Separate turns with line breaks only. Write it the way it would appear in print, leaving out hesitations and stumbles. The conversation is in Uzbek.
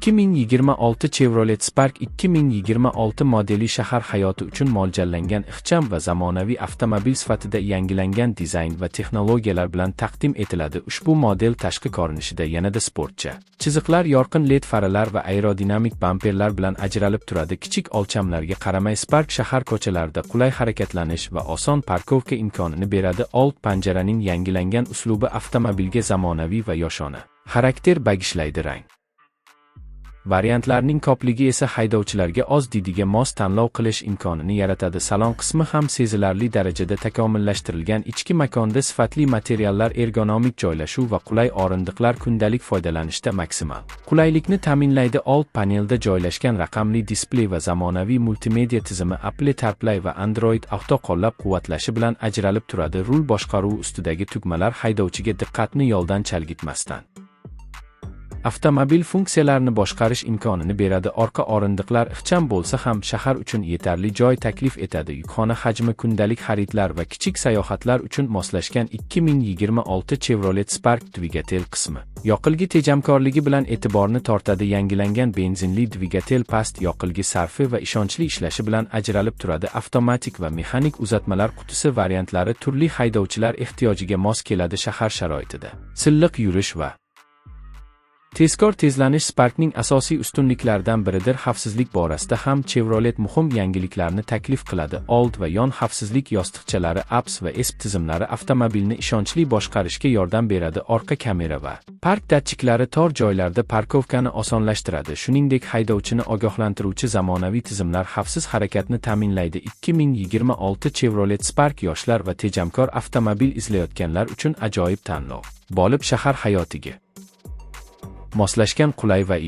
2026 Chevrolet Spark 2026 modeli shahar hayoti uchun mo'ljallangan ixcham va zamonaviy avtomobil sifatida yangilangan dizayn va texnologiyalar bilan taqdim etiladi. Ushbu model tashqi ko'rinishida yanada sportcha chiziqlar, yorqin LED faralar va aerodinamik bamperlar bilan ajralib turadi. Kichik o'lchamlarga qaramay Spark shahar ko'chalarida qulay harakatlanish va oson parkovka imkonini beradi. Old panjaraning yangilangan uslubi avtomobilga zamonaviy va yoshona xarakter bagishlaydi. Rang variantlarning ko'pligi esa haydovchilarga o'z didiga mos tanlov qilish imkonini yaratadi. Salon qismi ham sezilarli darajada takomillashtirilgan. Ichki makonda sifatli materiallar, ergonomik joylashuv va qulay o'rindiqlar kundalik foydalanishda maksimal qulaylikni ta'minlaydi. Old panelda joylashgan raqamli displey va zamonaviy multimedia tizimi Apple CarPlay va Android Auto qo'llab-quvvatlashi bilan ajralib turadi. Rul boshqaruvi ustidagi tugmalar haydovchiga diqqatni yo'ldan chalgitmasdan avtomobil funksiyalarini boshqarish imkonini beradi. Orqa o'rindiqlar ixcham bo'lsa ham shahar uchun yetarli joy taklif etadi. Yukxona hajmi kundalik xaridlar va kichik sayohatlar uchun moslashgan. 2026 Chevrolet Spark dvigatel qismi yoqilgi tejamkorligi bilan e'tiborni tortadi. Yangilangan benzinli dvigatel past yoqilgi sarfi va ishonchli ishlashi bilan ajralib turadi. Avtomatik va mexanik uzatmalar qutisi variantlari turli haydovchilar ehtiyojiga mos keladi. Shahar sharoitida silliq yurish va tezkor tezlanish Sparkning asosiy ustunliklaridan biridir. Xavfsizlik borasida ham Chevrolet muhim yangiliklarni taklif qiladi. Old va yon xavfsizlik yostiqchalari, ABS va ESP tizimlari avtomobilni ishonchli boshqarishga yordam beradi. Orqa kamera va park datchiklari tor joylarda parkovkani osonlashtiradi. Shuningdek, haydovchini ogohlantiruvchi zamonaviy tizimlar xavfsiz harakatni ta'minlaydi. 2026 Chevrolet Spark yoshlar va tejamkor avtomobil izlayotganlar uchun ajoyib tanlov bo'lib, shahar hayotiga moslashgan, qulay va